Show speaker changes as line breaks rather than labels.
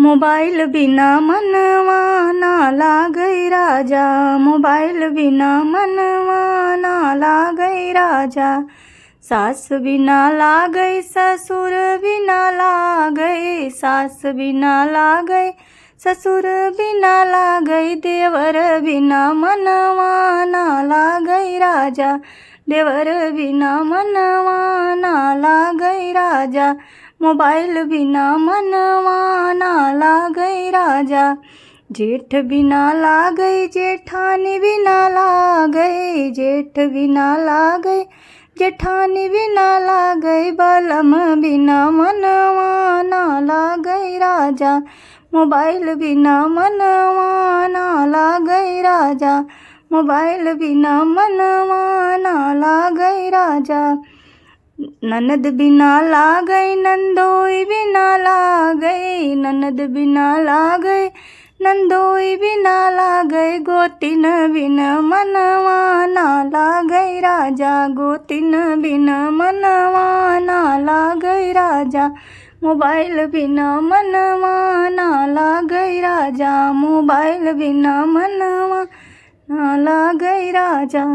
Mobile बिना मनवा ना लागै राजा, मोबाइल बिना मनवा ना लागै राजा। सास बिना लागै ससुर बिना लागै, सास बिना लागै ससुर बिना लागै। देवर बिना मनवा ना लागै राजा, देवर बिना मनवा ना लागै राजा। मोबाइल बिना मनवा ना लागै राजा। जेठ बिना लागै जेठानी बिना लागै, जेठ बिना लागै जेठानी बिना लागै। बलम बिना मनवा ना लागै राजा, मोबाइल बिना मनवा ना लागै राजा। मोबाइल बिना मनवा ना लागै राजा। ननद बिना लागै नंदोई बिना लागै, ननद बिना लागै नंदोई बिना लागै। गोतिन बिन मनवा ना लागै राजा, गोतिन बिन मनवा ना लागै राजा। मोबाइल बिना मनवा ना लागै राजा, मोबाइल बिना मनवा ना लागै राजा।